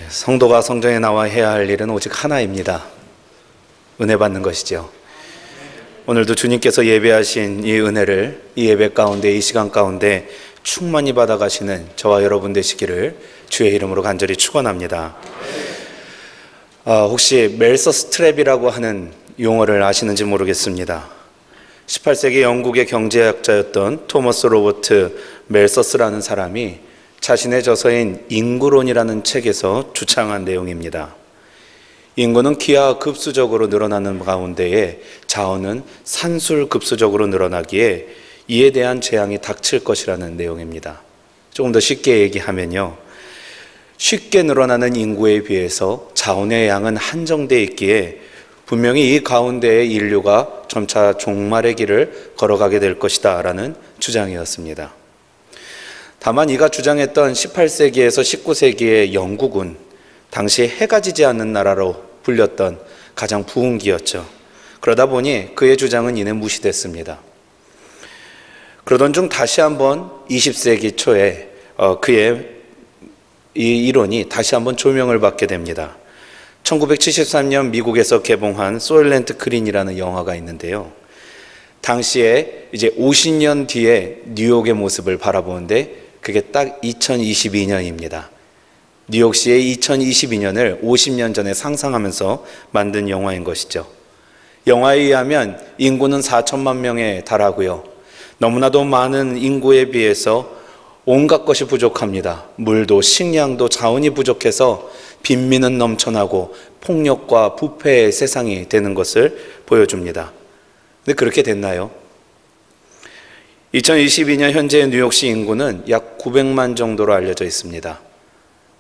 성도가 성전에 나와 해야 할 일은 오직 하나입니다. 은혜 받는 것이죠. 오늘도 주님께서 예배하신 이 은혜를 이 예배 가운데, 이 시간 가운데 충만히 받아가시는 저와 여러분 되시기를 주의 이름으로 간절히 축원합니다. 혹시 멜서스 트랩이라고 하는 용어를 아시는지 모르겠습니다. 18세기 영국의 경제학자였던 토머스 로버트 멜서스라는 사람이 자신의 저서인 인구론이라는 책에서 주창한 내용입니다. 인구는 기하급수적으로 늘어나는 가운데에 자원은 산술급수적으로 늘어나기에 이에 대한 재앙이 닥칠 것이라는 내용입니다. 조금 더 쉽게 얘기하면요, 쉽게 늘어나는 인구에 비해서 자원의 양은 한정되어 있기에 분명히 이 가운데에 인류가 점차 종말의 길을 걸어가게 될 것이다 라는 주장이었습니다. 다만 이가 주장했던 18세기에서 19세기의 영국은 당시 해가 지지 않는 나라로 불렸던 가장 부흥기였죠. 그러다 보니 그의 주장은 이내 무시됐습니다. 그러던 중 다시 한번 20세기 초에 그의 이 이론이 다시 한번 조명을 받게 됩니다. 1973년 미국에서 개봉한 소일랜트 그린이라는 영화가 있는데요, 당시에 이제 50년 뒤에 뉴욕의 모습을 바라보는데 그게 딱 2022년입니다. 뉴욕시의 2022년을 50년 전에 상상하면서 만든 영화인 것이죠. 영화에 의하면 인구는 4천만 명에 달하고요, 너무나도 많은 인구에 비해서 온갖 것이 부족합니다. 물도 식량도 자원이 부족해서 빈민은 넘쳐나고 폭력과 부패의 세상이 되는 것을 보여줍니다. 근데 그렇게 됐나요? 2022년 현재의 뉴욕시 인구는 약 900만 정도로 알려져 있습니다.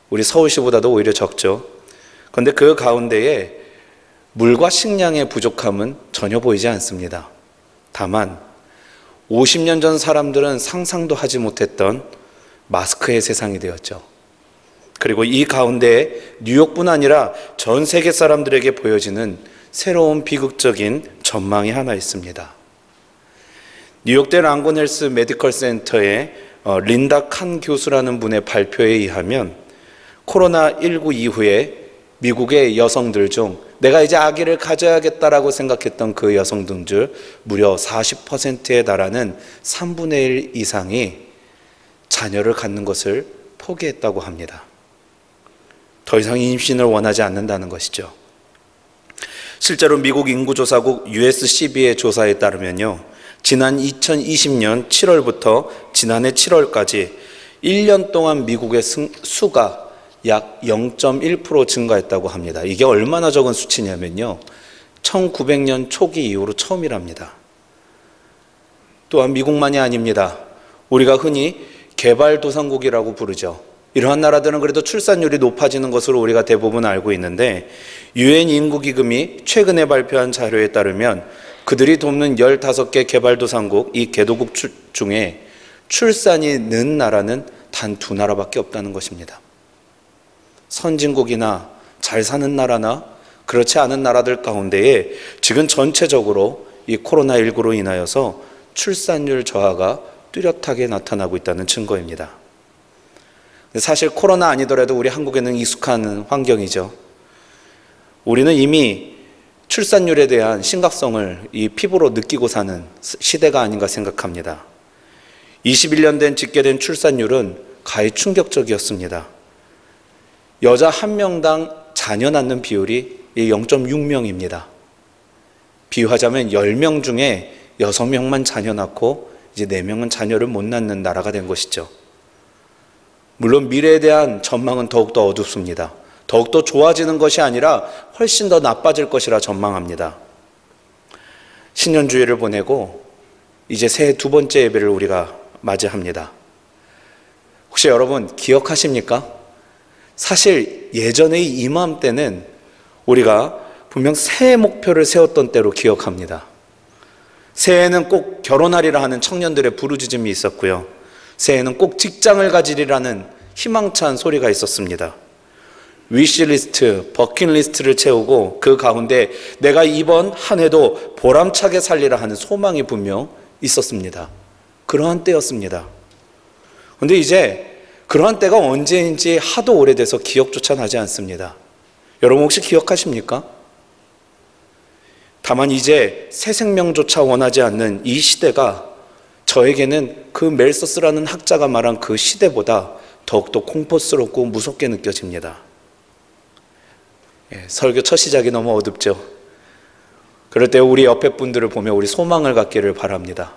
우리 서울시보다도 오히려 적죠. 그런데 그 가운데에 물과 식량의 부족함은 전혀 보이지 않습니다. 다만 50년 전 사람들은 상상도 하지 못했던 마스크의 세상이 되었죠. 그리고 이 가운데에 뉴욕뿐 아니라 전 세계 사람들에게 보여지는 새로운 비극적인 전망이 하나 있습니다. 뉴욕대 랑곤 헬스 메디컬 센터의 린다 칸 교수라는 분의 발표에 의하면 코로나19 이후에 미국의 여성들 중 내가 이제 아기를 가져야겠다라고 생각했던 그 여성들 중 무려 40%에 달하는 3분의 1 이상이 자녀를 갖는 것을 포기했다고 합니다. 더 이상 임신을 원하지 않는다는 것이죠. 실제로 미국 인구조사국 USCB의 조사에 따르면요, 지난 2020년 7월부터 지난해 7월까지 1년 동안 미국의 수가 약 0.1% 증가했다고 합니다. 이게 얼마나 적은 수치냐면요, 1900년 초기 이후로 처음이랍니다. 또한 미국만이 아닙니다. 우리가 흔히 개발도상국이라고 부르죠. 이러한 나라들은 그래도 출산율이 높아지는 것으로 우리가 대부분 알고 있는데, 유엔 인구기금이 최근에 발표한 자료에 따르면 그들이 돕는 15개 개발도상국, 이 개도국 중에 출산이 는 나라는 단 2나라밖에 없다는 것입니다. 선진국이나 잘 사는 나라나 그렇지 않은 나라들 가운데에 지금 전체적으로 이 코로나19로 인하여서 출산율 저하가 뚜렷하게 나타나고 있다는 증거입니다. 사실 코로나 아니더라도 우리 한국에는 익숙한 환경이죠. 우리는 이미 출산율에 대한 심각성을 이 피부로 느끼고 사는 시대가 아닌가 생각합니다. 21년 된 집계된 출산율은 가히 충격적이었습니다. 여자 1명당 자녀 낳는 비율이 0.6명입니다. 비유하자면 10명 중에 6명만 자녀 낳고 이제 4명은 자녀를 못 낳는 나라가 된 것이죠. 물론 미래에 대한 전망은 더욱더 어둡습니다. 더욱더 좋아지는 것이 아니라 훨씬 더 나빠질 것이라 전망합니다. 신년주일을 보내고 이제 새해 2번째 예배를 우리가 맞이합니다. 혹시 여러분 기억하십니까? 사실 예전의 이맘때는 우리가 분명 새해 목표를 세웠던 때로 기억합니다. 새해에는 꼭 결혼하리라 하는 청년들의 부르짖음이 있었고요, 새해에는 꼭 직장을 가지리라는 희망찬 소리가 있었습니다. 위시리스트, 버킷리스트를 채우고 그 가운데 내가 이번 한 해도 보람차게 살리라 하는 소망이 분명 있었습니다. 그러한 때였습니다. 그런데 이제 그러한 때가 언제인지 하도 오래돼서 기억조차 나지 않습니다. 여러분 혹시 기억하십니까? 다만 이제 새 생명조차 원하지 않는 이 시대가 저에게는 그 멜서스라는 학자가 말한 그 시대보다 더욱더 공포스럽고 무섭게 느껴집니다. 설교 첫 시작이 너무 어둡죠. 그럴 때 우리 옆에 분들을 보며 우리 소망을 갖기를 바랍니다.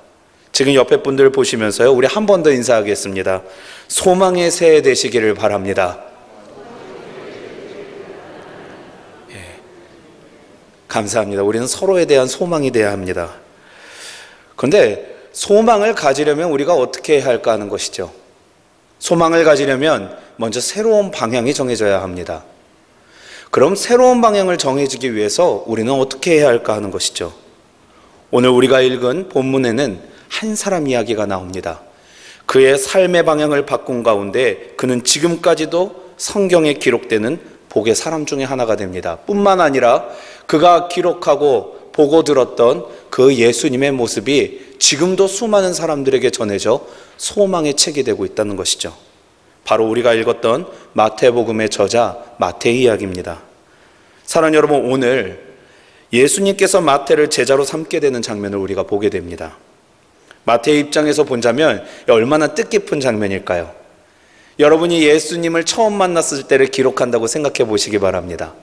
지금 옆에 분들을 보시면서요, 우리 한 번 더 인사하겠습니다. 소망의 새해 되시기를 바랍니다. 감사합니다. 우리는 서로에 대한 소망이 돼야 합니다. 그런데 소망을 가지려면 우리가 어떻게 해야 할까 하는 것이죠. 소망을 가지려면 먼저 새로운 방향이 정해져야 합니다. 그럼 새로운 방향을 정해지기 위해서 우리는 어떻게 해야 할까 하는 것이죠. 오늘 우리가 읽은 본문에는 한 사람 이야기가 나옵니다. 그의 삶의 방향을 바꾼 가운데 그는 지금까지도 성경에 기록되는 복의 사람 중에 하나가 됩니다. 뿐만 아니라 그가 기록하고 보고 들었던 그 예수님의 모습이 지금도 수많은 사람들에게 전해져 소망의 책이 되고 있다는 것이죠. 바로 우리가 읽었던 마태복음의 저자 마태의 이야기입니다. 사랑하는 여러분, 오늘 예수님께서 마태를 제자로 삼게 되는 장면을 우리가 보게 됩니다. 마태의 입장에서 본다면 얼마나 뜻깊은 장면일까요? 여러분이 예수님을 처음 만났을 때를 기록한다고 생각해 보시기 바랍니다.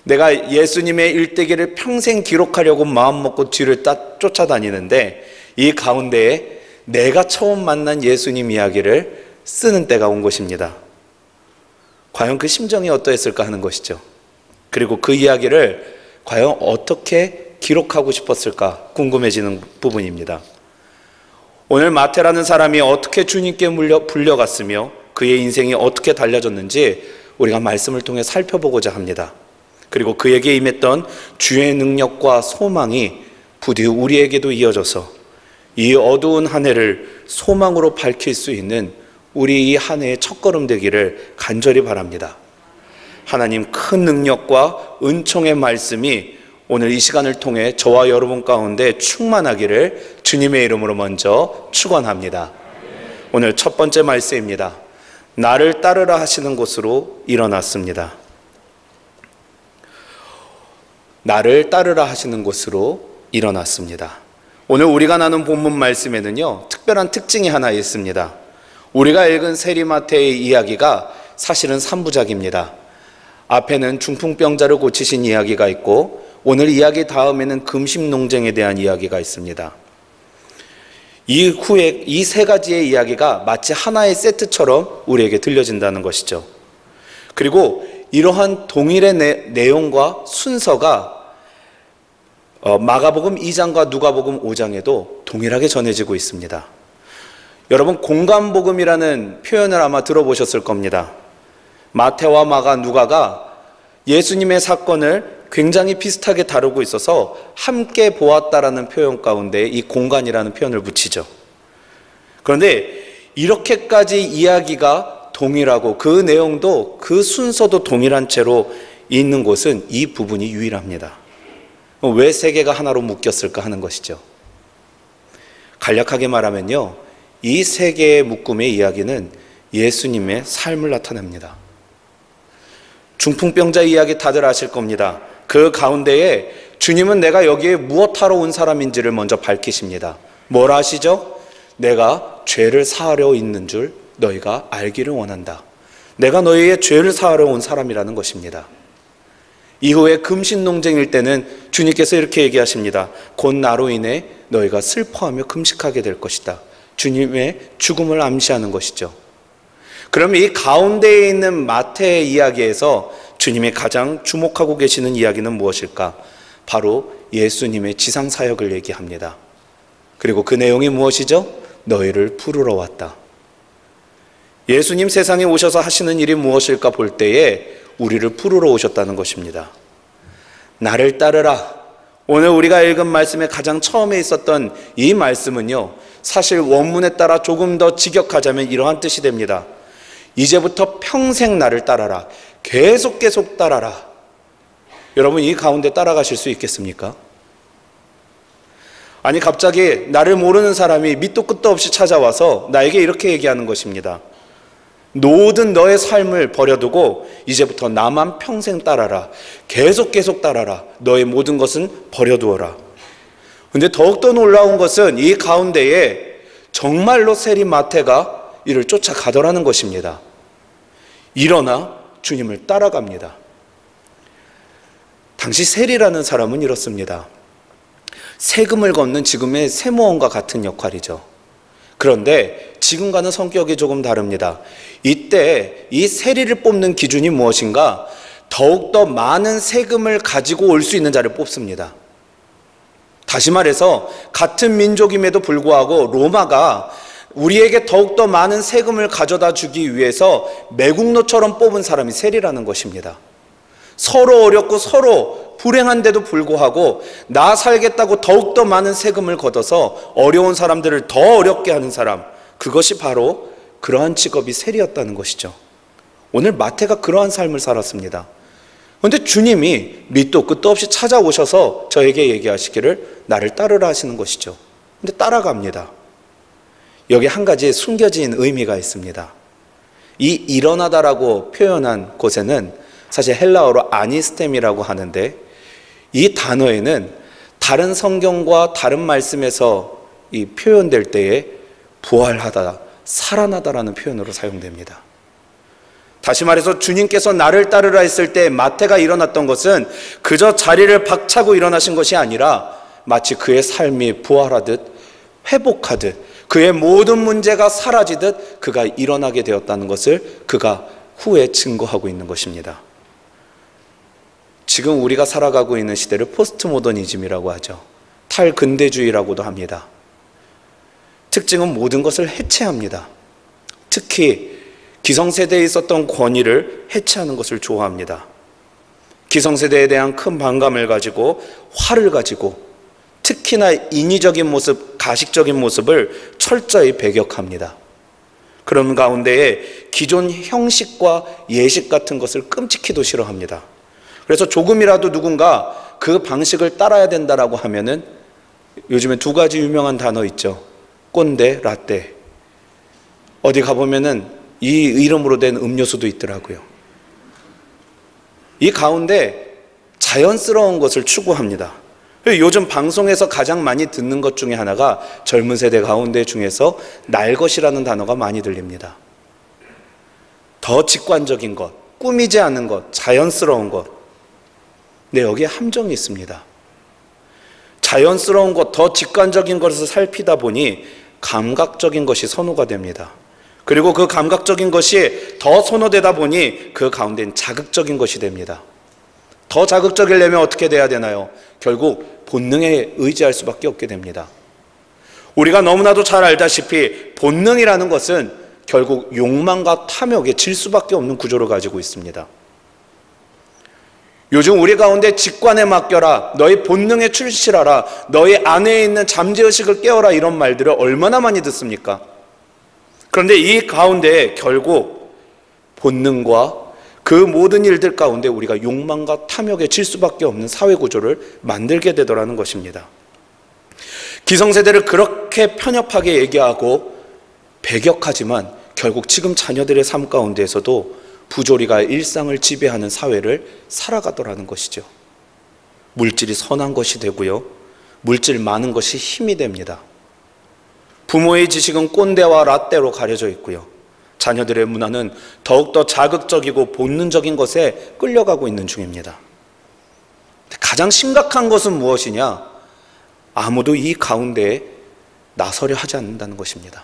내가 예수님의 일대기를 평생 기록하려고 마음먹고 뒤를 쫓아다니는데 이 가운데에 내가 처음 만난 예수님 이야기를 쓰는 때가 온 것입니다. 과연 그 심정이 어떠했을까 하는 것이죠. 그리고 그 이야기를 과연 어떻게 기록하고 싶었을까 궁금해지는 부분입니다. 오늘 마태라는 사람이 어떻게 주님께 불려갔으며 그의 인생이 어떻게 달라졌는지 우리가 말씀을 통해 살펴보고자 합니다. 그리고 그에게 임했던 주의 능력과 소망이 부디 우리에게도 이어져서 이 어두운 한 해를 소망으로 밝힐 수 있는 우리 이 한 해의 첫걸음 되기를 간절히 바랍니다. 하나님 큰 능력과 은총의 말씀이 오늘 이 시간을 통해 저와 여러분 가운데 충만하기를 주님의 이름으로 먼저 축원합니다. 오늘 첫 번째 말씀입니다. 나를 따르라 하시는 곳으로 일어났습니다. 나를 따르라 하시는 곳으로 일어났습니다. 오늘 우리가 나눈 본문 말씀에는요, 특별한 특징이 하나 있습니다. 우리가 읽은 세리마태의 이야기가 사실은 3부작입니다. 앞에는 중풍병자를 고치신 이야기가 있고 오늘 이야기 다음에는 금심농쟁에 대한 이야기가 있습니다. 이후에 이 세 가지의 이야기가 마치 하나의 세트처럼 우리에게 들려진다는 것이죠. 그리고 이러한 동일의 내용과 순서가 마가복음 2장과 누가복음 5장에도 동일하게 전해지고 있습니다. 여러분, 공간복음이라는 표현을 아마 들어보셨을 겁니다. 마태와 마가, 누가가 예수님의 사건을 굉장히 비슷하게 다루고 있어서 함께 보았다라는 표현 가운데 이 공간이라는 표현을 붙이죠. 그런데 이렇게까지 이야기가 동일하고 그 내용도 그 순서도 동일한 채로 있는 곳은 이 부분이 유일합니다. 왜 세 개가 하나로 묶였을까 하는 것이죠. 간략하게 말하면요, 이 세 개의 묶음의 이야기는 예수님의 삶을 나타냅니다. 중풍병자 이야기 다들 아실 겁니다. 그 가운데에 주님은 내가 여기에 무엇하러 온 사람인지를 먼저 밝히십니다. 뭘 하시죠? 내가 죄를 사하려 있는 줄 너희가 알기를 원한다. 내가 너희의 죄를 사하려 온 사람이라는 것입니다. 이후에 금신농쟁일 때는 주님께서 이렇게 얘기하십니다. 곧 나로 인해 너희가 슬퍼하며 금식하게 될 것이다. 주님의 죽음을 암시하는 것이죠. 그럼 이 가운데에 있는 마태의 이야기에서 주님이 가장 주목하고 계시는 이야기는 무엇일까? 바로 예수님의 지상사역을 얘기합니다. 그리고 그 내용이 무엇이죠? 너희를 부르러 왔다. 예수님 세상에 오셔서 하시는 일이 무엇일까 볼 때에 우리를 부르러 오셨다는 것입니다. 나를 따르라. 오늘 우리가 읽은 말씀의 가장 처음에 있었던 이 말씀은요, 사실 원문에 따라 조금 더 직역하자면 이러한 뜻이 됩니다. 이제부터 평생 나를 따라라. 계속 따라라. 여러분, 이 가운데 따라가실 수 있겠습니까? 아니, 갑자기 나를 모르는 사람이 밑도 끝도 없이 찾아와서 나에게 이렇게 얘기하는 것입니다. 모든 너의 삶을 버려두고 이제부터 나만 평생 따라라. 계속 따라라. 너의 모든 것은 버려두어라. 근데 더욱더 놀라운 것은 이 가운데에 정말로 세리 마태가 이를 쫓아가더라는 것입니다. 일어나 주님을 따라갑니다. 당시 세리라는 사람은 이렇습니다. 세금을 걷는 지금의 세무원과 같은 역할이죠. 그런데 지금과는 성격이 조금 다릅니다. 이때 이 세리를 뽑는 기준이 무엇인가? 더욱더 많은 세금을 가지고 올 수 있는 자를 뽑습니다. 다시 말해서 같은 민족임에도 불구하고 로마가 우리에게 더욱더 많은 세금을 가져다 주기 위해서 매국노처럼 뽑은 사람이 세리라는 것입니다. 서로 어렵고 서로 불행한데도 불구하고 나 살겠다고 더욱더 많은 세금을 걷어서 어려운 사람들을 더 어렵게 하는 사람, 그것이 바로 그러한 직업이 세리였다는 것이죠. 오늘 마태가 그러한 삶을 살았습니다. 그런데 주님이 밑도 끝도 없이 찾아오셔서 저에게 얘기하시기를 나를 따르라 하시는 것이죠. 근데 따라갑니다. 여기 한 가지 숨겨진 의미가 있습니다. 이 일어나다라고 표현한 곳에는 사실 헬라어로 아니스템이라고 하는데 이 단어에는 다른 성경과 다른 말씀에서 이 표현될 때에 부활하다, 살아나다라는 표현으로 사용됩니다. 다시 말해서 주님께서 나를 따르라 했을 때 마태가 일어났던 것은 그저 자리를 박차고 일어나신 것이 아니라 마치 그의 삶이 부활하듯 회복하듯 그의 모든 문제가 사라지듯 그가 일어나게 되었다는 것을 그가 후에 증거하고 있는 것입니다. 지금 우리가 살아가고 있는 시대를 포스트 모더니즘이라고 하죠. 탈근대주의라고도 합니다. 특징은 모든 것을 해체합니다. 특히 기성세대에 있었던 권위를 해체하는 것을 좋아합니다. 기성세대에 대한 큰 반감을 가지고 화를 가지고 특히나 인위적인 모습, 가식적인 모습을 철저히 배격합니다. 그런 가운데에 기존 형식과 예식 같은 것을 끔찍히도 싫어합니다. 그래서 조금이라도 누군가 그 방식을 따라야 된다라고 하면은 요즘에 두 가지 유명한 단어 있죠. 꼰대, 라떼. 어디 가보면은 이 이름으로 된 음료수도 있더라고요. 이 가운데 자연스러운 것을 추구합니다. 요즘 방송에서 가장 많이 듣는 것 중에 하나가 젊은 세대 가운데 중에서 날 것이라는 단어가 많이 들립니다. 더 직관적인 것, 꾸미지 않은 것, 자연스러운 것. 근데 여기에 함정이 있습니다. 자연스러운 것, 더 직관적인 것을 살피다 보니 감각적인 것이 선호가 됩니다. 그리고 그 감각적인 것이 더 선호되다 보니 그 가운데는 자극적인 것이 됩니다. 더 자극적이려면 어떻게 돼야 되나요? 결국 본능에 의지할 수밖에 없게 됩니다. 우리가 너무나도 잘 알다시피 본능이라는 것은 결국 욕망과 탐욕에 질 수밖에 없는 구조를 가지고 있습니다. 요즘 우리 가운데 직관에 맡겨라, 너희 본능에 충실하라, 너희 안에 있는 잠재의식을 깨워라 이런 말들을 얼마나 많이 듣습니까? 그런데 이 가운데 결국 본능과 그 모든 일들 가운데 우리가 욕망과 탐욕에 질 수밖에 없는 사회구조를 만들게 되더라는 것입니다. 기성세대를 그렇게 편협하게 얘기하고 배격하지만 결국 지금 자녀들의 삶 가운데에서도 부조리가 일상을 지배하는 사회를 살아가더라는 것이죠. 물질이 선한 것이 되고요. 물질 많은 것이 힘이 됩니다. 부모의 지식은 꼰대와 라떼로 가려져 있고요. 자녀들의 문화는 더욱더 자극적이고 본능적인 것에 끌려가고 있는 중입니다. 가장 심각한 것은 무엇이냐? 아무도 이 가운데에 나서려 하지 않는다는 것입니다.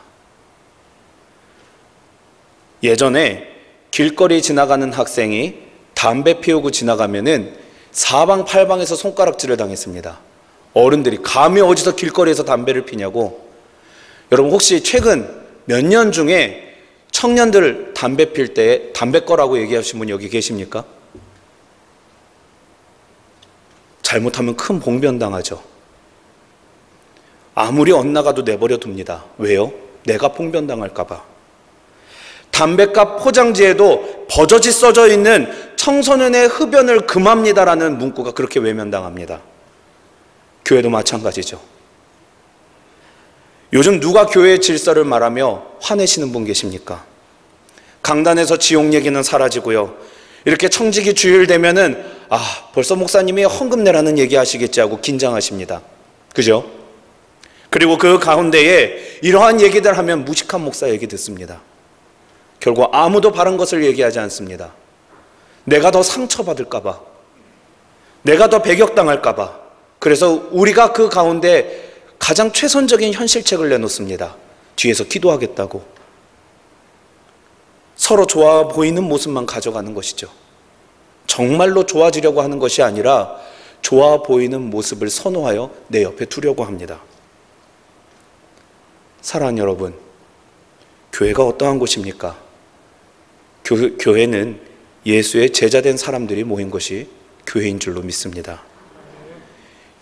예전에 길거리 지나가는 학생이 담배 피우고 지나가면은 사방팔방에서 손가락질을 당했습니다. 어른들이 감히 어디서 길거리에서 담배를 피냐고. 여러분 혹시 최근 몇 년 중에 청년들 담배 필 때 담배 꺼라고 얘기하신 분 여기 계십니까? 잘못하면 큰 봉변당하죠. 아무리 엇나가도 내버려 둡니다. 왜요? 내가 봉변당할까 봐. 담배값 포장지에도 버젓이 써져 있는 청소년의 흡연을 금합니다라는 문구가 그렇게 외면당합니다. 교회도 마찬가지죠. 요즘 누가 교회의 질서를 말하며 화내시는 분 계십니까? 강단에서 지옥 얘기는 사라지고요. 이렇게 청지기 주일 되면은 벌써 목사님이 헌금 내라는 얘기 하시겠지 하고 긴장하십니다. 그죠? 그리고 그 가운데에 이러한 얘기들 하면 무식한 목사 얘기 듣습니다. 결국 아무도 바른 것을 얘기하지 않습니다. 내가 더 상처받을까 봐, 내가 더 배격당할까 봐. 그래서 우리가 그 가운데 가장 최선적인 현실책을 내놓습니다. 뒤에서 기도하겠다고. 서로 좋아 보이는 모습만 가져가는 것이죠. 정말로 좋아지려고 하는 것이 아니라 좋아 보이는 모습을 선호하여 내 옆에 두려고 합니다. 사랑하는 여러분, 교회가 어떠한 곳입니까? 교회는 예수의 제자된 사람들이 모인 것이 교회인 줄로 믿습니다.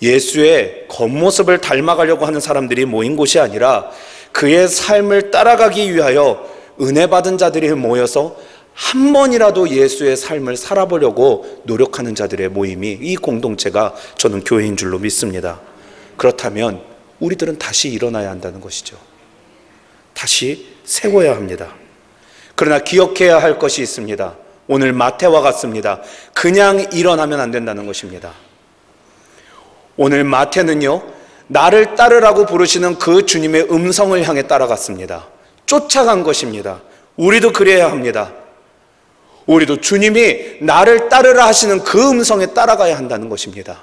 예수의 겉모습을 닮아가려고 하는 사람들이 모인 곳이 아니라 그의 삶을 따라가기 위하여 은혜 받은 자들이 모여서 한 번이라도 예수의 삶을 살아보려고 노력하는 자들의 모임이, 이 공동체가 저는 교회인 줄로 믿습니다. 그렇다면 우리들은 다시 일어나야 한다는 것이죠. 다시 세워야 합니다. 그러나 기억해야 할 것이 있습니다. 오늘 마태와 같습니다. 그냥 일어나면 안 된다는 것입니다. 오늘 마태는요, 나를 따르라고 부르시는 그 주님의 음성을 향해 따라갔습니다. 쫓아간 것입니다. 우리도 그래야 합니다. 우리도 주님이 나를 따르라 하시는 그 음성에 따라가야 한다는 것입니다.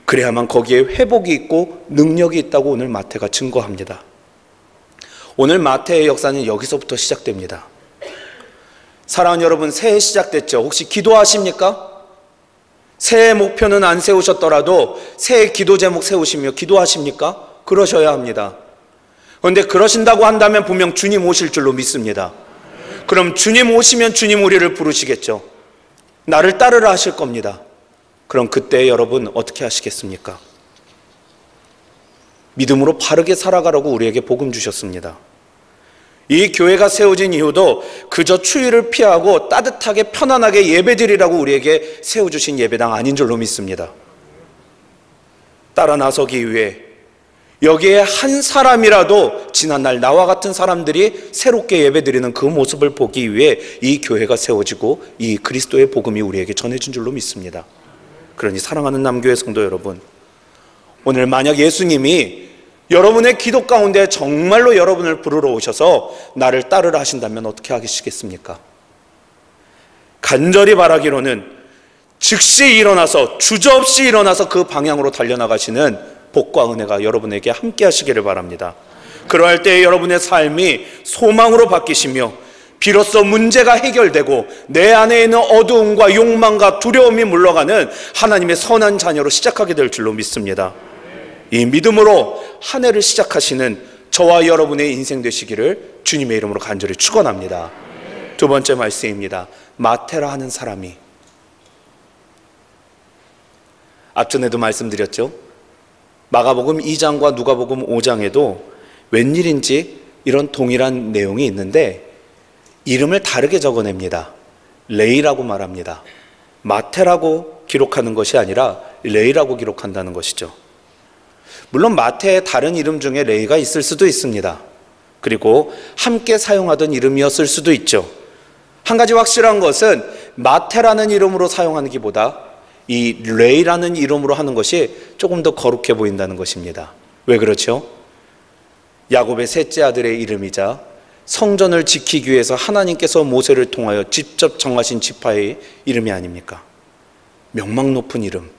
그래야만 거기에 회복이 있고 능력이 있다고 오늘 마태가 증거합니다. 오늘 마태의 역사는 여기서부터 시작됩니다. 사랑하는 여러분, 새해 시작됐죠? 혹시 기도하십니까? 새해 목표는 안 세우셨더라도 새해 기도 제목 세우시며 기도하십니까? 그러셔야 합니다. 그런데 그러신다고 한다면 분명 주님 오실 줄로 믿습니다. 그럼 주님 오시면 주님 우리를 부르시겠죠. 나를 따르라 하실 겁니다. 그럼 그때 여러분 어떻게 하시겠습니까? 믿음으로 바르게 살아가라고 우리에게 복음 주셨습니다. 이 교회가 세워진 이유도 그저 추위를 피하고 따뜻하게 편안하게 예배드리라고 우리에게 세워주신 예배당 아닌 줄로 믿습니다. 따라 나서기 위해 여기에 한 사람이라도 지난날 나와 같은 사람들이 새롭게 예배드리는 그 모습을 보기 위해 이 교회가 세워지고 이 그리스도의 복음이 우리에게 전해진 줄로 믿습니다. 그러니 사랑하는 남교회 성도 여러분, 오늘 만약 예수님이 여러분의 기도 가운데 정말로 여러분을 부르러 오셔서 나를 따르라 하신다면 어떻게 하시겠습니까? 간절히 바라기로는 즉시 일어나서, 주저없이 일어나서 그 방향으로 달려나가시는 복과 은혜가 여러분에게 함께 하시기를 바랍니다. 그러할 때 여러분의 삶이 소망으로 바뀌시며 비로소 문제가 해결되고 내 안에 있는 어두움과 욕망과 두려움이 물러가는 하나님의 선한 자녀로 시작하게 될 줄로 믿습니다. 이 믿음으로 한 해를 시작하시는 저와 여러분의 인생 되시기를 주님의 이름으로 간절히 축원합니다. 두 번째 말씀입니다. 마태라 하는 사람이, 앞전에도 말씀드렸죠. 마가복음 2장과 누가복음 5장에도 웬일인지 이런 동일한 내용이 있는데 이름을 다르게 적어냅니다. 레이라고 말합니다. 마태라고 기록하는 것이 아니라 레이라고 기록한다는 것이죠. 물론 마태의 다른 이름 중에 레이가 있을 수도 있습니다. 그리고 함께 사용하던 이름이었을 수도 있죠. 한 가지 확실한 것은 마태라는 이름으로 사용하는 것보다 이 레이라는 이름으로 하는 것이 조금 더 거룩해 보인다는 것입니다. 왜 그렇죠? 야곱의 셋째 아들의 이름이자 성전을 지키기 위해서 하나님께서 모세를 통하여 직접 정하신 지파의 이름이 아닙니까? 명망 높은 이름.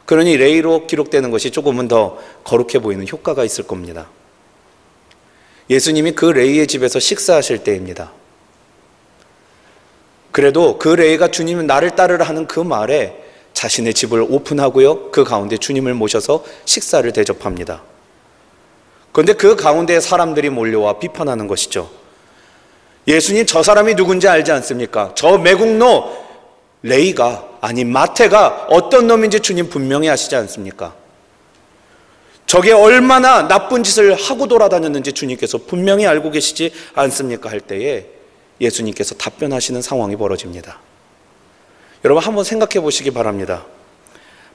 그러니 레이로 기록되는 것이 조금은 더 거룩해 보이는 효과가 있을 겁니다. 예수님이 그 레이의 집에서 식사하실 때입니다. 그래도 그 레이가 주님은 나를 따르라 하는 그 말에 자신의 집을 오픈하고요, 그 가운데 주님을 모셔서 식사를 대접합니다. 그런데 그 가운데 사람들이 몰려와 비판하는 것이죠. 예수님, 저 사람이 누군지 알지 않습니까? 저 매국노 레이가, 아니 마태가 어떤 놈인지 주님 분명히 아시지 않습니까? 저게 얼마나 나쁜 짓을 하고 돌아다녔는지 주님께서 분명히 알고 계시지 않습니까? 할 때에 예수님께서 답변하시는 상황이 벌어집니다. 여러분 한번 생각해 보시기 바랍니다.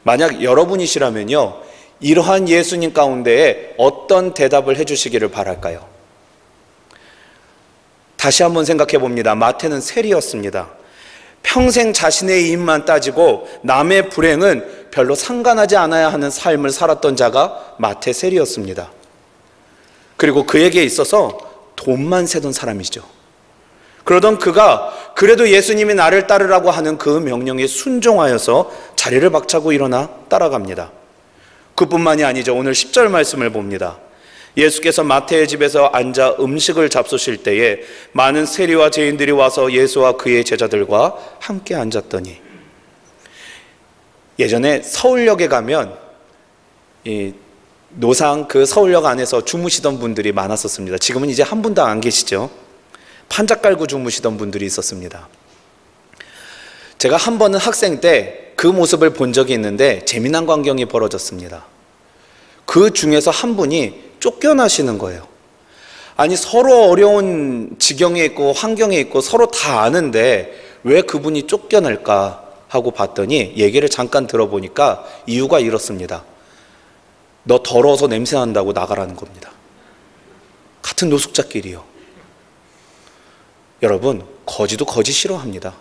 만약 여러분이시라면요, 이러한 예수님 가운데에 어떤 대답을 해주시기를 바랄까요? 다시 한번 생각해 봅니다. 마태는 세리였습니다. 평생 자신의 이익만 따지고 남의 불행은 별로 상관하지 않아야 하는 삶을 살았던 자가 마태 세리였습니다. 그리고 그에게 있어서 돈만 세던 사람이죠. 그러던 그가 그래도 예수님이 나를 따르라고 하는 그 명령에 순종하여서 자리를 박차고 일어나 따라갑니다. 그뿐만이 아니죠. 오늘 10절 말씀을 봅니다. 예수께서 마태의 집에서 앉아 음식을 잡수실 때에 많은 세리와 죄인들이 와서 예수와 그의 제자들과 함께 앉았더니, 예전에 서울역에 가면 이 노상 그 서울역 안에서 주무시던 분들이 많았었습니다. 지금은 이제 한 분도 안 계시죠. 판자 깔고 주무시던 분들이 있었습니다. 제가 한 번은 학생 때 그 모습을 본 적이 있는데 재미난 광경이 벌어졌습니다. 그 중에서 한 분이 쫓겨나시는 거예요. 아니, 서로 어려운 지경에 있고 환경에 있고 서로 다 아는데 왜 그분이 쫓겨날까 하고 봤더니 얘기를 잠깐 들어보니까 이유가 이렇습니다. 너 더러워서 냄새 난다고 나가라는 겁니다. 같은 노숙자끼리요. 여러분, 거지도 거지 싫어합니다.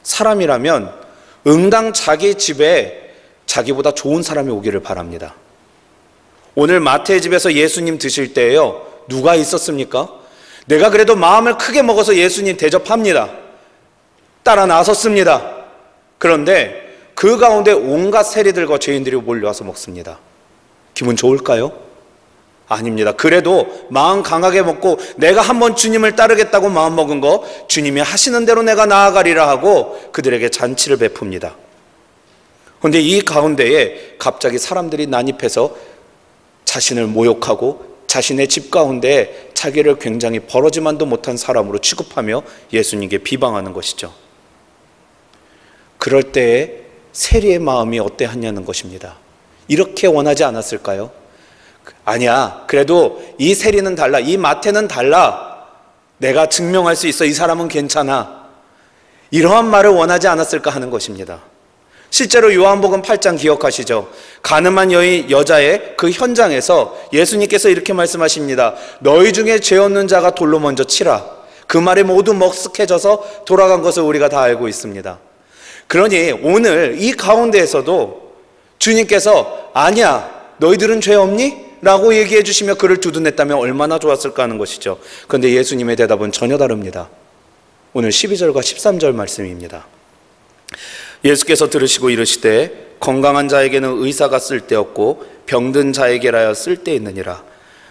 사람이라면 응당 자기 집에 자기보다 좋은 사람이 오기를 바랍니다. 오늘 마태의 집에서 예수님 드실 때에요, 누가 있었습니까? 내가 그래도 마음을 크게 먹어서 예수님 대접합니다. 따라 나섰습니다. 그런데 그 가운데 온갖 세리들과 죄인들이 몰려와서 먹습니다. 기분 좋을까요? 아닙니다. 그래도 마음 강하게 먹고 내가 한번 주님을 따르겠다고 마음먹은 거, 주님이 하시는 대로 내가 나아가리라 하고 그들에게 잔치를 베풉니다. 그런데 이 가운데에 갑자기 사람들이 난입해서 자신을 모욕하고 자신의 집 가운데 자기를 굉장히 버러지만도 못한 사람으로 취급하며 예수님께 비방하는 것이죠. 그럴 때에 세리의 마음이 어떠했냐는 것입니다. 이렇게 원하지 않았을까요? 아니야, 그래도 이 세리는 달라, 이 마태는 달라, 내가 증명할 수 있어, 이 사람은 괜찮아, 이러한 말을 원하지 않았을까 하는 것입니다. 실제로 요한복음 8장 기억하시죠? 가늠한 여자의 그 현장에서 예수님께서 이렇게 말씀하십니다. 너희 중에 죄 없는 자가 돌로 먼저 치라. 그 말에 모두 먹쓱해져서 돌아간 것을 우리가 다 알고 있습니다. 그러니 오늘 이 가운데에서도 주님께서 아니야, 너희들은 죄 없니? 라고 얘기해 주시며 그를 두둔했다면 얼마나 좋았을까 하는 것이죠. 그런데 예수님의 대답은 전혀 다릅니다. 오늘 12절과 13절 말씀입니다. 예수께서 들으시고 이르시되 건강한 자에게는 의사가 쓸데없고 병든 자에게라야 쓸데있느니라.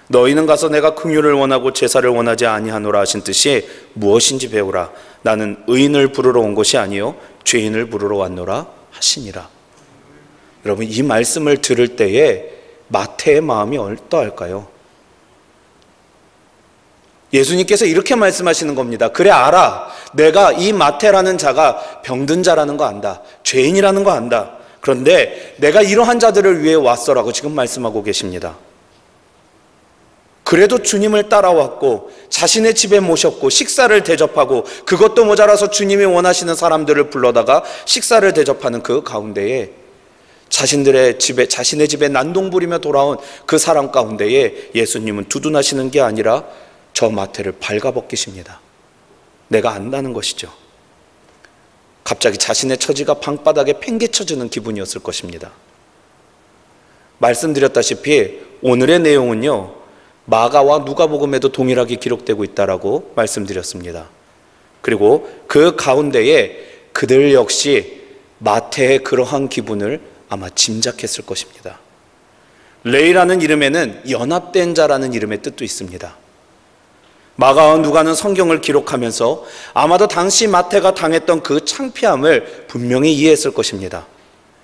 너희는 가서 내가 긍휼을 원하고 제사를 원하지 아니하노라 하신 뜻이 무엇인지 배우라. 나는 의인을 부르러 온 것이 아니요 죄인을 부르러 왔노라 하시니라. 여러분, 이 말씀을 들을 때에 마태의 마음이 어떠할까요? 예수님께서 이렇게 말씀하시는 겁니다. 그래, 알아. 내가 이 마태라는 자가 병든 자라는 거 안다. 죄인이라는 거 안다. 그런데 내가 이러한 자들을 위해 왔어라고 지금 말씀하고 계십니다. 그래도 주님을 따라왔고 자신의 집에 모셨고 식사를 대접하고 그것도 모자라서 주님이 원하시는 사람들을 불러다가 식사를 대접하는 그 가운데에 자신의 집에 난동 부리며 돌아온 그 사람 가운데에 예수님은 두둔하시는 게 아니라 저 마태를 발가벗기십니다. 내가 안다는 것이죠. 갑자기 자신의 처지가 방바닥에 팽개쳐지는 기분이었을 것입니다. 말씀드렸다시피 오늘의 내용은요, 마가와 누가복음에도 동일하게 기록되고 있다라고 말씀드렸습니다. 그리고 그 가운데에 그들 역시 마태의 그러한 기분을 아마 짐작했을 것입니다. 레이라는 이름에는 연합된 자라는 이름의 뜻도 있습니다. 마가와 누가는 성경을 기록하면서 아마도 당시 마태가 당했던 그 창피함을 분명히 이해했을 것입니다.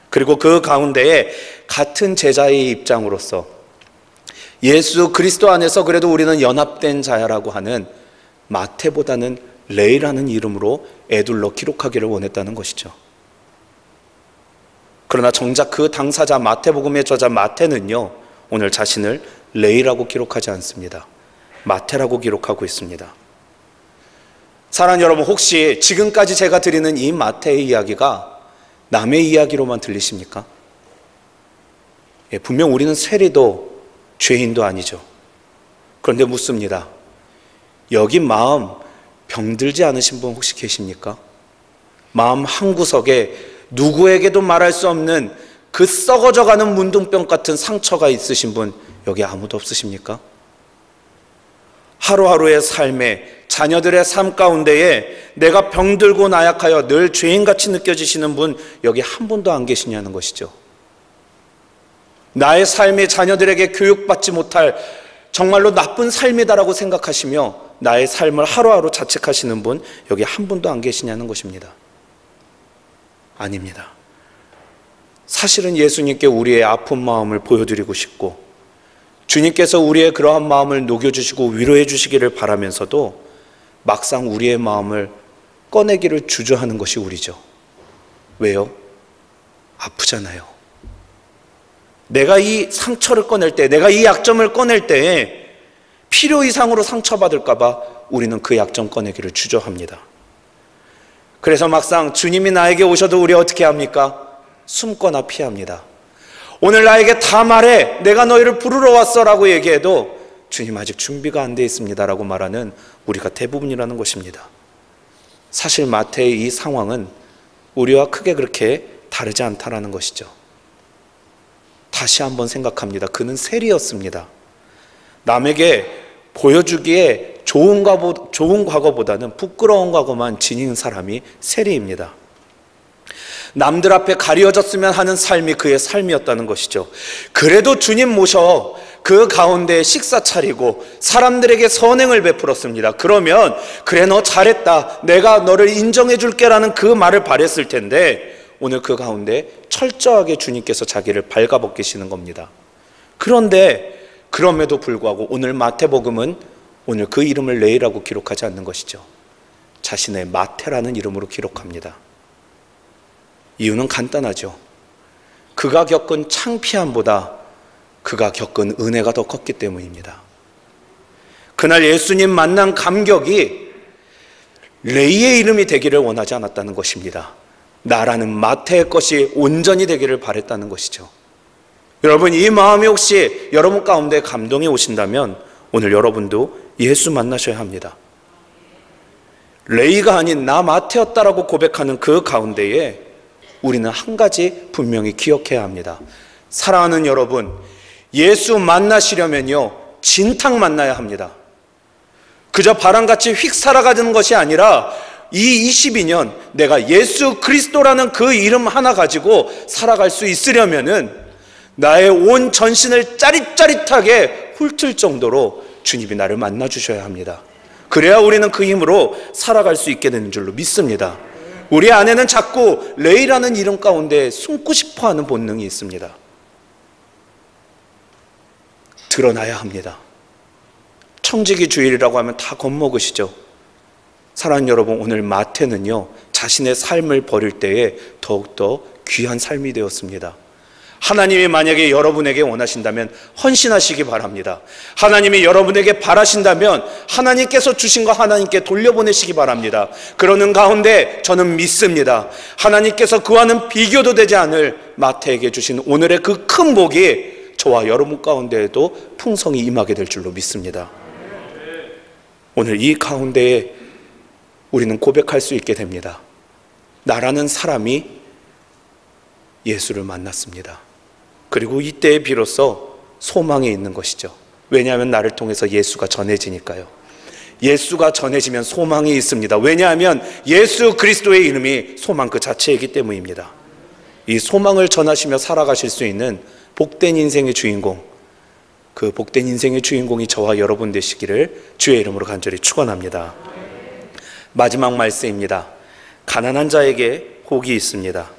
그리고 그 가운데에 같은 제자의 입장으로서 예수 그리스도 안에서 그래도 우리는 연합된 자야라고 하는 마태보다는 레이라는 이름으로 애둘러 기록하기를 원했다는 것이죠. 그러나 정작 그 당사자 마태복음의 저자 마태는요, 오늘 자신을 레이라고 기록하지 않습니다. 마태라고 기록하고 있습니다. 사랑하는 여러분, 혹시 지금까지 제가 드리는 이 마태의 이야기가 남의 이야기로만 들리십니까? 분명 우리는 세리도 죄인도 아니죠. 그런데 묻습니다. 여기 마음 병들지 않으신 분 혹시 계십니까? 마음 한구석에 누구에게도 말할 수 없는 그 썩어져가는 문둥병 같은 상처가 있으신 분 여기 아무도 없으십니까? 하루하루의 삶에, 자녀들의 삶 가운데에 내가 병들고 나약하여 늘 죄인같이 느껴지시는 분 여기 한 분도 안 계시냐는 것이죠. 나의 삶이 자녀들에게 교육받지 못할 정말로 나쁜 삶이다라고 생각하시며 나의 삶을 하루하루 자책하시는 분 여기 한 분도 안 계시냐는 것입니다. 아닙니다. 사실은 예수님께 우리의 아픈 마음을 보여드리고 싶고 주님께서 우리의 그러한 마음을 녹여주시고 위로해 주시기를 바라면서도 막상 우리의 마음을 꺼내기를 주저하는 것이 우리죠. 왜요? 아프잖아요. 내가 이 상처를 꺼낼 때, 내가 이 약점을 꺼낼 때에 필요 이상으로 상처받을까 봐 우리는 그 약점 꺼내기를 주저합니다. 그래서 막상 주님이 나에게 오셔도 우리 어떻게 합니까? 숨거나 피합니다. 오늘 나에게 다 말해, 내가 너희를 부르러 왔어 라고 얘기해도 주님 아직 준비가 안 돼 있습니다 라고 말하는 우리가 대부분이라는 것입니다. 사실 마태의 이 상황은 우리와 크게 그렇게 다르지 않다라는 것이죠. 다시 한번 생각합니다. 그는 세리였습니다. 남에게 보여주기에 좋은 과거보다는 부끄러운 과거만 지닌 사람이 세리입니다. 남들 앞에 가려졌으면 하는 삶이 그의 삶이었다는 것이죠. 그래도 주님 모셔 그 가운데 식사 차리고 사람들에게 선행을 베풀었습니다. 그러면 그래 너 잘했다, 내가 너를 인정해 줄게라는 그 말을 바랬을 텐데 오늘 그 가운데 철저하게 주님께서 자기를 발가벗기시는 겁니다. 그런데 그럼에도 불구하고 오늘 마태복음은 오늘 그 이름을 레이라고 기록하지 않는 것이죠. 자신의 마태라는 이름으로 기록합니다. 이유는 간단하죠. 그가 겪은 창피함보다 그가 겪은 은혜가 더 컸기 때문입니다. 그날 예수님 만난 감격이 레이의 이름이 되기를 원하지 않았다는 것입니다. 나라는 마태의 것이 온전히 되기를 바랬다는 것이죠. 여러분, 이 마음이 혹시 여러분 가운데 감동이 오신다면 오늘 여러분도 예수 만나셔야 합니다. 레이가 아닌 나 마태였다라고 고백하는 그 가운데에 우리는 한 가지 분명히 기억해야 합니다. 사랑하는 여러분, 예수 만나시려면요 진탕 만나야 합니다. 그저 바람같이 휙 살아가는 것이 아니라 이 22년 내가 예수 그리스도라는 그 이름 하나 가지고 살아갈 수 있으려면은 나의 온 전신을 짜릿짜릿하게 훑을 정도로 주님이 나를 만나 주셔야 합니다. 그래야 우리는 그 힘으로 살아갈 수 있게 되는 줄로 믿습니다. 우리 안에는 자꾸 레이라는 이름 가운데 숨고 싶어하는 본능이 있습니다. 드러나야 합니다. 청지기 주일이라고 하면 다 겁먹으시죠. 사랑하는 여러분, 오늘 마태는요 자신의 삶을 버릴 때에 더욱더 귀한 삶이 되었습니다. 하나님이 만약에 여러분에게 원하신다면 헌신하시기 바랍니다. 하나님이 여러분에게 바라신다면 하나님께서 주신 거 하나님께 돌려보내시기 바랍니다. 그러는 가운데 저는 믿습니다. 하나님께서 그와는 비교도 되지 않을 마태에게 주신 오늘의 그 큰 복이 저와 여러분 가운데에도 풍성히 임하게 될 줄로 믿습니다. 오늘 이 가운데에 우리는 고백할 수 있게 됩니다. 나라는 사람이 예수를 만났습니다. 그리고 이때에 비로소 소망이 있는 것이죠. 왜냐하면 나를 통해서 예수가 전해지니까요. 예수가 전해지면 소망이 있습니다. 왜냐하면 예수 그리스도의 이름이 소망 그 자체이기 때문입니다. 이 소망을 전하시며 살아가실 수 있는 복된 인생의 주인공, 그 복된 인생의 주인공이 저와 여러분 되시기를 주의 이름으로 간절히 축원합니다. 마지막 말씀입니다. 가난한 자에게 복이 있습니다.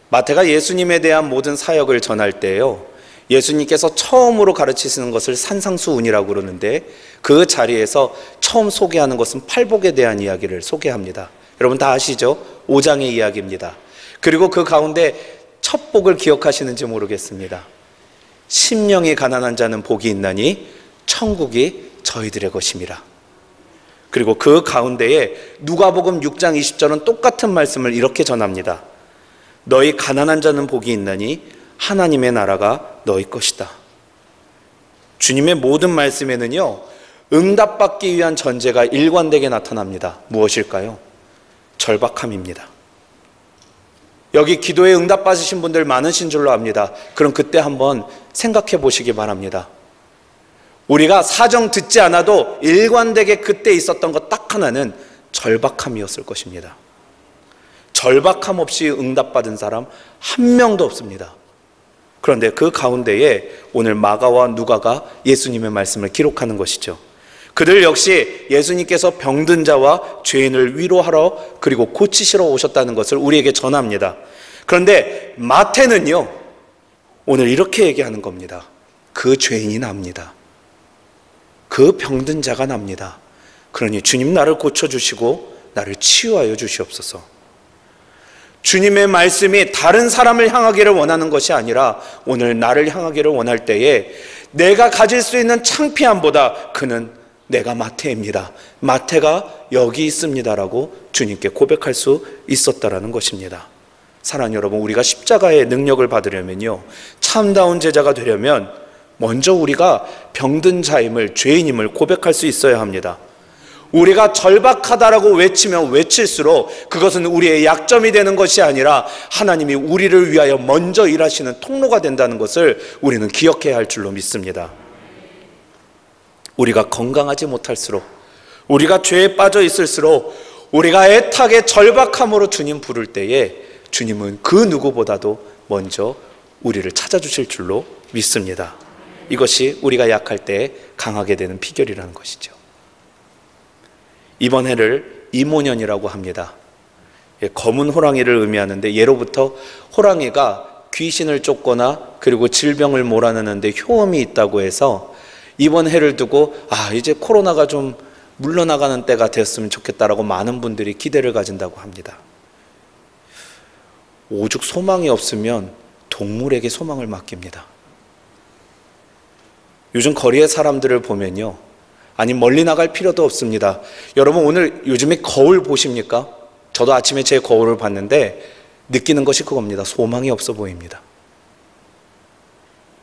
마태가 예수님에 대한 모든 사역을 전할 때요, 예수님께서 처음으로 가르치시는 것을 산상수훈이라고 그러는데 그 자리에서 처음 소개하는 것은 팔복에 대한 이야기를 소개합니다. 여러분 다 아시죠? 5장의 이야기입니다. 그리고 그 가운데 첫 복을 기억하시는지 모르겠습니다. 심령이 가난한 자는 복이 있나니 천국이 저희들의 것임이라. 그리고 그 가운데에 누가복음 6장 20절은 똑같은 말씀을 이렇게 전합니다. 너희 가난한 자는 복이 있나니 하나님의 나라가 너희 것이다. 주님의 모든 말씀에는요 응답받기 위한 전제가 일관되게 나타납니다. 무엇일까요? 절박함입니다. 여기 기도에 응답받으신 분들 많으신 줄로 압니다. 그럼 그때 한번 생각해 보시기 바랍니다. 우리가 사정 듣지 않아도 일관되게 그때 있었던 것 딱 하나는 절박함이었을 것입니다. 절박함 없이 응답받은 사람 한 명도 없습니다. 그런데 그 가운데에 오늘 마가와 누가가 예수님의 말씀을 기록하는 것이죠. 그들 역시 예수님께서 병든 자와 죄인을 위로하러 그리고 고치시러 오셨다는 것을 우리에게 전합니다. 그런데 마태는요, 오늘 이렇게 얘기하는 겁니다. 그 죄인이 납니다. 그 병든 자가 납니다. 그러니 주님 나를 고쳐주시고 나를 치유하여 주시옵소서. 주님의 말씀이 다른 사람을 향하기를 원하는 것이 아니라 오늘 나를 향하기를 원할 때에 내가 가질 수 있는 창피함보다 그는 내가 마태입니다. 마태가 여기 있습니다라고 주님께 고백할 수 있었다라는 것입니다. 사랑하는 여러분, 우리가 십자가의 능력을 받으려면요, 참다운 제자가 되려면 먼저 우리가 병든 자임을, 죄인임을 고백할 수 있어야 합니다. 우리가 절박하다라고 외치면 외칠수록 그것은 우리의 약점이 되는 것이 아니라 하나님이 우리를 위하여 먼저 일하시는 통로가 된다는 것을 우리는 기억해야 할 줄로 믿습니다. 우리가 건강하지 못할수록, 우리가 죄에 빠져 있을수록, 우리가 애타게 절박함으로 주님 부를 때에 주님은 그 누구보다도 먼저 우리를 찾아주실 줄로 믿습니다. 이것이 우리가 약할 때 강하게 되는 비결이라는 것이죠. 이번 해를 이모년이라고 합니다. 검은 호랑이를 의미하는데, 예로부터 호랑이가 귀신을 쫓거나 그리고 질병을 몰아내는데 효험이 있다고 해서 이번 해를 두고 이제 코로나가 좀 물러나가는 때가 되었으면 좋겠다라고 많은 분들이 기대를 가진다고 합니다. 오죽 소망이 없으면 동물에게 소망을 맡깁니다. 요즘 거리의 사람들을 보면요, 아니 멀리 나갈 필요도 없습니다. 여러분, 오늘 요즘에 거울 보십니까? 저도 아침에 제 거울을 봤는데 느끼는 것이 그겁니다. 소망이 없어 보입니다.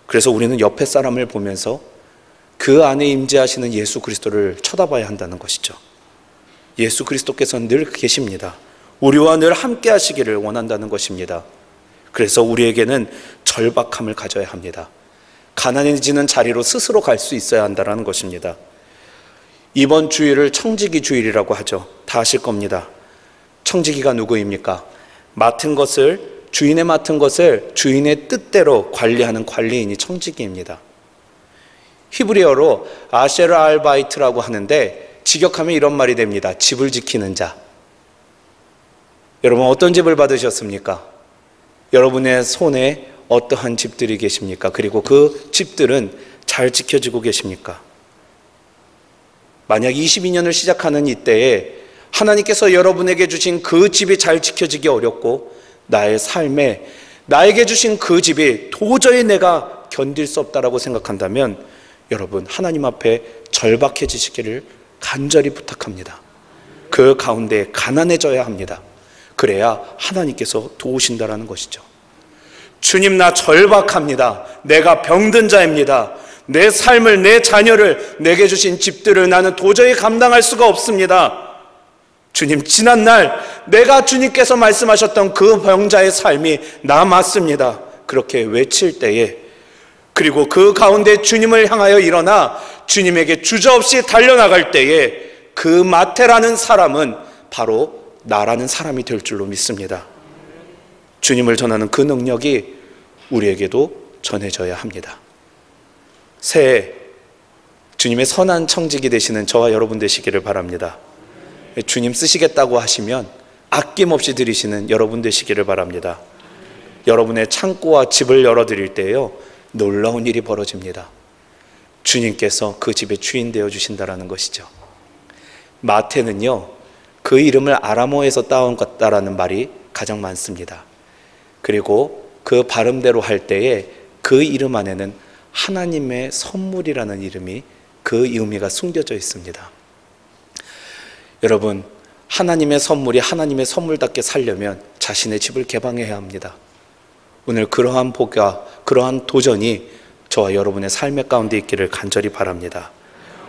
그래서 우리는 옆에 사람을 보면서 그 안에 임재하시는 예수 그리스도를 쳐다봐야 한다는 것이죠. 예수 그리스도께서는 늘 계십니다. 우리와 늘 함께 하시기를 원한다는 것입니다. 그래서 우리에게는 절박함을 가져야 합니다. 가난해지는 자리로 스스로 갈 수 있어야 한다는 것입니다. 이번 주일을 청지기 주일이라고 하죠. 다 아실 겁니다. 청지기가 누구입니까? 주인의 맡은 것을 주인의 뜻대로 관리하는 관리인이 청지기입니다. 히브리어로 아셰르 알바이트라고 하는데 직역하면 이런 말이 됩니다. 집을 지키는 자. 여러분, 어떤 집을 받으셨습니까? 여러분의 손에 어떠한 집들이 계십니까? 그리고 그 집들은 잘 지켜지고 계십니까? 만약 22년을 시작하는 이때에 하나님께서 여러분에게 주신 그 집이 잘 지켜지기 어렵고 나의 삶에 나에게 주신 그 집이 도저히 내가 견딜 수 없다라고 생각한다면 여러분, 하나님 앞에 절박해지시기를 간절히 부탁합니다. 그 가운데 가난해져야 합니다. 그래야 하나님께서 도우신다라는 것이죠. 주님, 나 절박합니다. 내가 병든 자입니다. 내 삶을, 내 자녀를, 내게 주신 집들을 나는 도저히 감당할 수가 없습니다. 주님, 지난날 내가 주님께서 말씀하셨던 그 병자의 삶이 나 맞습니다. 그렇게 외칠 때에, 그리고 그 가운데 주님을 향하여 일어나 주님에게 주저없이 달려나갈 때에 그 마태라는 사람은 바로 나라는 사람이 될 줄로 믿습니다. 주님을 전하는 그 능력이 우리에게도 전해져야 합니다. 새해 주님의 선한 청지기 되시는 저와 여러분 되시기를 바랍니다. 주님 쓰시겠다고 하시면 아낌없이 드리시는 여러분 되시기를 바랍니다. 여러분의 창고와 집을 열어드릴 때요, 놀라운 일이 벌어집니다. 주님께서 그 집의 주인 되어 주신다라는 것이죠. 마태는요, 그 이름을 아람어에서 따온 것다라는 말이 가장 많습니다. 그리고 그 발음대로 할 때에 그 이름 안에는 하나님의 선물이라는 이름이, 그 의미가 숨겨져 있습니다. 여러분, 하나님의 선물이 하나님의 선물답게 살려면 자신의 집을 개방해야 합니다. 오늘 그러한 복과 그러한 도전이 저와 여러분의 삶의 가운데 있기를 간절히 바랍니다.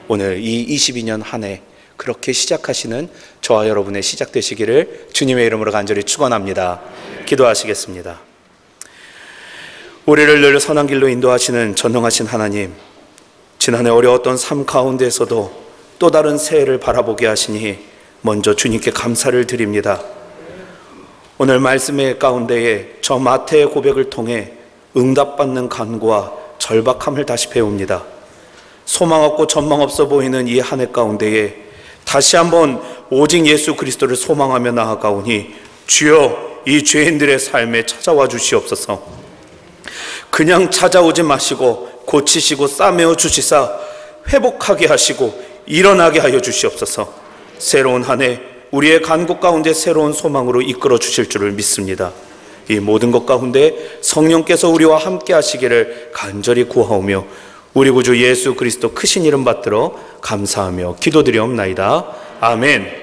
오늘 이 22년 한 해 그렇게 시작하시는 저와 여러분의 시작되시기를 주님의 이름으로 간절히 축원합니다. 기도하시겠습니다. 우리를 늘 선한 길로 인도하시는 전능하신 하나님, 지난해 어려웠던 삶 가운데에서도 또 다른 새해를 바라보게 하시니 먼저 주님께 감사를 드립니다. 오늘 말씀의 가운데에 저 마태의 고백을 통해 응답받는 간구와 절박함을 다시 배웁니다. 소망 없고 전망 없어 보이는 이 한 해 가운데에 다시 한번 오직 예수 그리스도를 소망하며 나아가오니 주여 이 죄인들의 삶에 찾아와 주시옵소서. 그냥 찾아오지 마시고 고치시고 싸매어 주시사 회복하게 하시고 일어나게 하여 주시옵소서. 새로운 한 해 우리의 간구 가운데 새로운 소망으로 이끌어 주실 줄을 믿습니다. 이 모든 것 가운데 성령께서 우리와 함께 하시기를 간절히 구하오며 우리 구주 예수 그리스도 크신 이름 받들어 감사하며 기도드리옵나이다. 아멘.